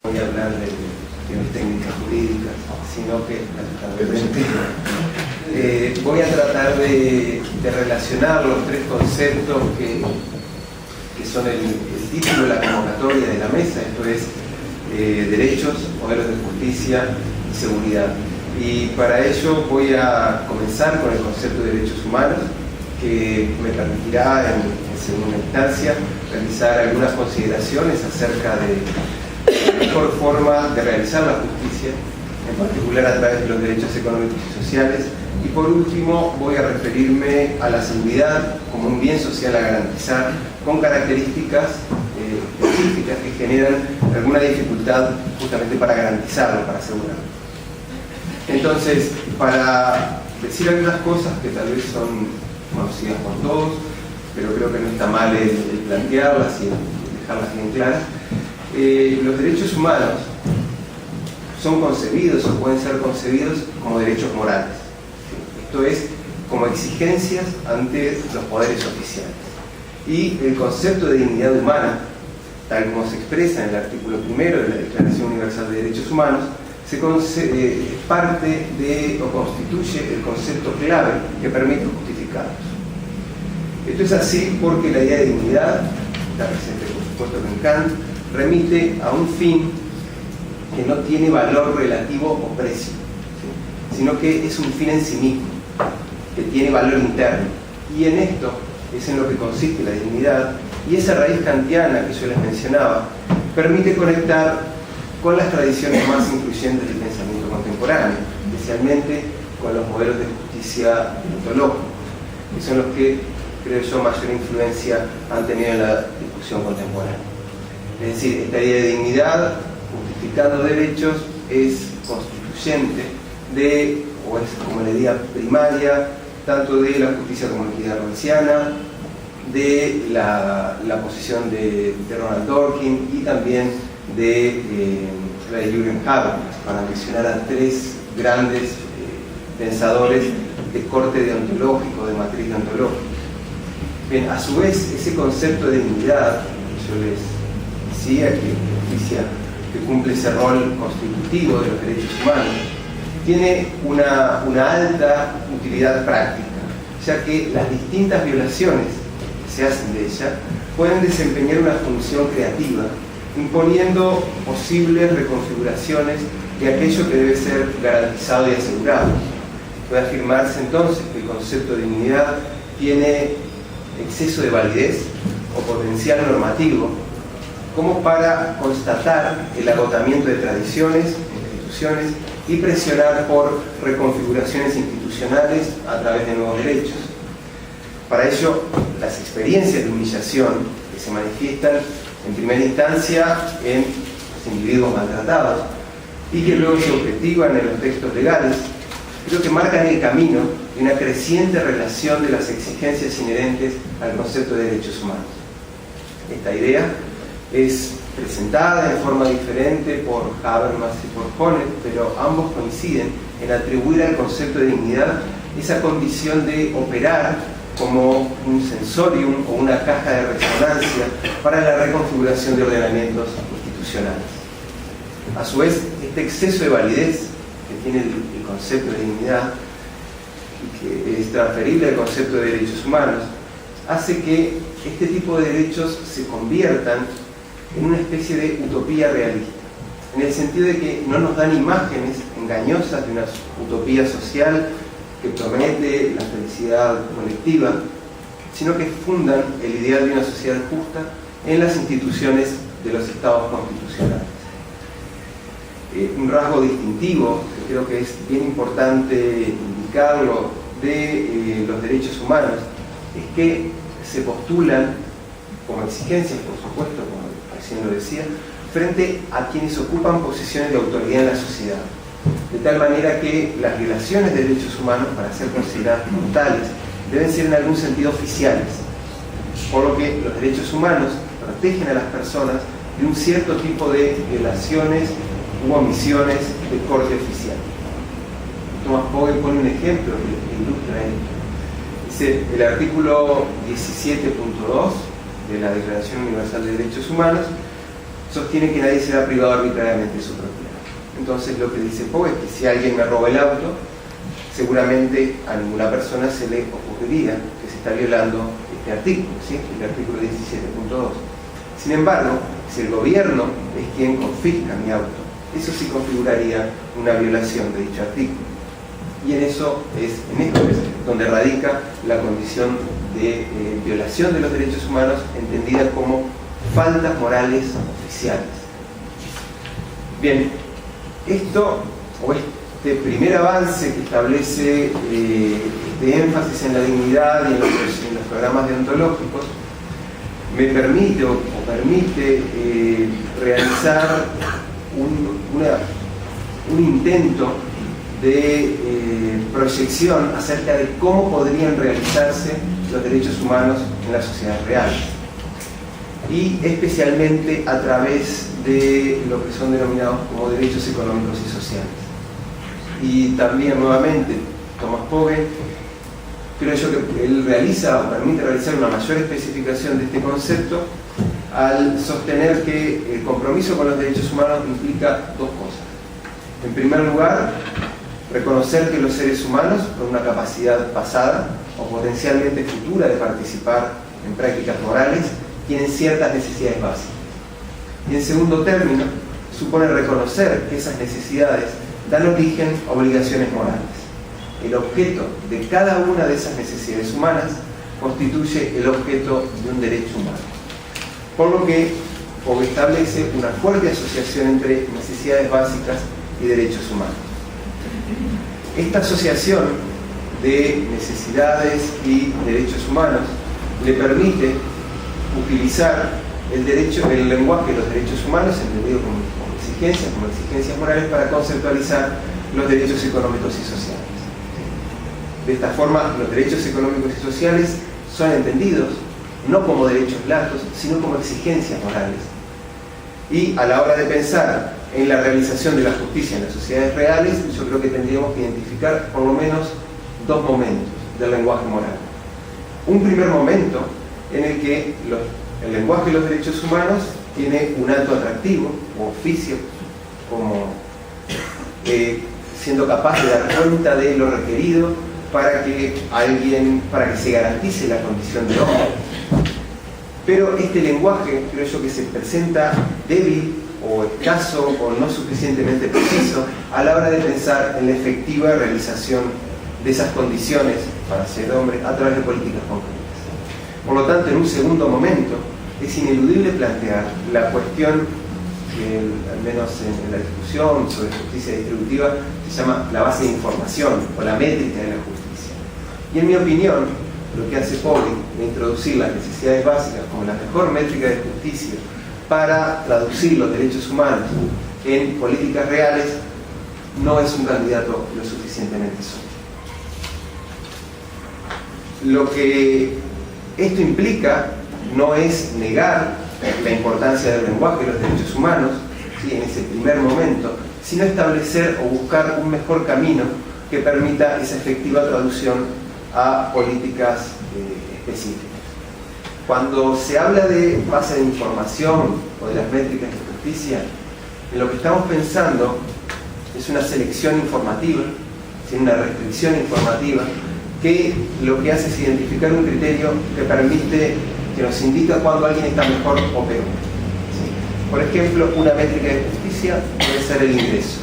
voy a hablar de técnicas jurídicas, sino que voy a tratar de relacionar los tres conceptos que son el título de la convocatoria de la mesa, esto es derechos, modelos de justicia y seguridad. Y para ello voy a comenzar con el concepto de derechos humanos, que me permitirá en segunda instancia realizar algunas consideraciones acerca de la mejor forma de realizar la justicia, en particular a través de los derechos económicos y sociales. Y por último voy a referirme a la seguridad como un bien social a garantizar, con características específicas que generan alguna dificultad justamente para garantizarlo, para asegurarlo. Entonces, para decir algunas cosas que tal vez son conocidas por todos, pero creo que no está mal el plantearlas y dejarlas bien claras, los derechos humanos son concebidos o pueden ser concebidos como derechos morales. Esto es, como exigencias ante los poderes oficiales. Y el concepto de dignidad humana, tal como se expresa en el artículo 1 de la Declaración Universal de Derechos Humanos, parte de o constituye el concepto clave que permite justificarlos. Esto es así porque la idea de dignidad, está presente por supuesto en Kant, remite a un fin que no tiene valor relativo o precio, ¿sí?, sino que es un fin en sí mismo, que tiene valor interno. Y en esto es en lo que consiste la dignidad, y esa raíz kantiana que yo les mencionaba permite conectar con las tradiciones más influyentes del pensamiento contemporáneo, especialmente con los modelos de justicia ontológica, que son los que, creo yo, mayor influencia han tenido en la discusión contemporánea. Es decir, esta idea de dignidad, justificando derechos, es constituyente de, o es como la idea primaria, tanto de la justicia comunitaria ronciana, de la posición de Ronald Dworkin y también de la de Jürgen Habermas, para mencionar a tres grandes pensadores de corte deontológico, de matriz deontológica. Bien, a su vez, ese concepto de dignidad, yo les decía que la justicia que cumple ese rol constitutivo de los derechos humanos, tiene una alta utilidad práctica, ya que las distintas violaciones que se hacen de ella pueden desempeñar una función creativa, imponiendo posibles reconfiguraciones de aquello que debe ser garantizado y asegurado. Puede afirmarse entonces que el concepto de dignidad tiene exceso de validez o potencial normativo como para constatar el agotamiento de tradiciones, instituciones y presionar por reconfiguraciones institucionales a través de nuevos derechos. Para ello, las experiencias de humillación que se manifiestan en primera instancia en los individuos maltratados y que luego se objetivan en los textos legales, creo que marcan el camino de una creciente relación de las exigencias inherentes al concepto de derechos humanos. Esta idea es presentada en forma diferente por Habermas y por Honneth, pero ambos coinciden en atribuir al concepto de dignidad esa condición de operar como un sensorium o una caja de resonancia para la reconfiguración de ordenamientos institucionales. A su vez, este exceso de validez que tiene el concepto de dignidad y que es transferible al concepto de derechos humanos, hace que este tipo de derechos se conviertan en una especie de utopía realista, en el sentido de que no nos dan imágenes engañosas de una utopía social que promete la felicidad colectiva, sino que fundan el ideal de una sociedad justa en las instituciones de los estados constitucionales. Un rasgo distintivo, que creo que es bien importante indicarlo, de los derechos humanos, es que se postulan como exigencias, por supuesto, como recién lo decía, frente a quienes ocupan posiciones de autoridad en la sociedad, de tal manera que las violaciones de derechos humanos, para ser consideradas como tales, deben ser en algún sentido oficiales, por lo que los derechos humanos protegen a las personas de un cierto tipo de violaciones u omisiones de corte oficial. Thomas Pogge pone un ejemplo que ilustra esto. Dice, el artículo 17.2 de la Declaración Universal de Derechos Humanos sostiene que nadie será privado arbitrariamente de su propiedad. Entonces lo que dice Poe es que si alguien me roba el auto, seguramente a ninguna persona se le ocurriría que se está violando este artículo, ¿sí? El artículo 17.2. Sin embargo, si el gobierno es quien confisca mi auto, eso sí configuraría una violación de dicho artículo. Y en esto es donde radica la condición de violación de los derechos humanos, entendida como faltas morales oficiales. Bien, esto, o este primer avance que establece este énfasis en la dignidad y en los programas deontológicos, me permite o permite realizar un intento de proyección acerca de cómo podrían realizarse los derechos humanos en la sociedad real, y especialmente a través de lo que son denominados como derechos económicos y sociales. Y también, nuevamente, Thomas Pogue, creo yo que él realiza o permite realizar una mayor especificación de este concepto al sostener que el compromiso con los derechos humanos implica dos cosas. En primer lugar, reconocer que los seres humanos, con una capacidad pasada o potencialmente futura de participar en prácticas morales, tienen ciertas necesidades básicas. Y en segundo término, supone reconocer que esas necesidades dan origen a obligaciones morales. El objeto de cada una de esas necesidades humanas constituye el objeto de un derecho humano. Por lo que Pogue establece una fuerte asociación entre necesidades básicas y derechos humanos. Esta asociación de necesidades y derechos humanos le permite utilizar el lenguaje de los derechos humanos, entendido como exigencias morales, para conceptualizar los derechos económicos y sociales. De esta forma, los derechos económicos y sociales son entendidos no como derechos latos, sino como exigencias morales. Y a la hora de pensar en la realización de la justicia en las sociedades reales, yo creo que tendríamos que identificar por lo menos dos momentos del lenguaje moral. Un primer momento en el que el lenguaje de los derechos humanos tiene un acto atractivo o oficio, como siendo capaz de dar cuenta de lo requerido para que se garantice la condición de hombre. Pero este lenguaje, creo yo, que se presenta débil o escaso o no suficientemente preciso a la hora de pensar en la efectiva realización de esas condiciones para ser hombre a través de políticas concretas. Por lo tanto, en un segundo momento, es ineludible plantear la cuestión que, al menos en la discusión sobre justicia distributiva, se llama la base de información o la métrica de la justicia. Y en mi opinión, lo que hace Pogue es introducir las necesidades básicas como la mejor métrica de justicia para traducir los derechos humanos en políticas reales, no es un candidato lo suficientemente sólido. Lo que esto implica no es negar la importancia del lenguaje de los derechos humanos, ¿sí?, en ese primer momento, sino establecer o buscar un mejor camino que permita esa efectiva traducción a políticas específicas. Cuando se habla de base de información o de las métricas de justicia, en lo que estamos pensando es una selección informativa, una restricción informativa, que lo que hace es identificar un criterio que permite, que nos indica cuando alguien está mejor o peor. ¿Sí? Por ejemplo, una métrica de justicia puede ser el ingreso.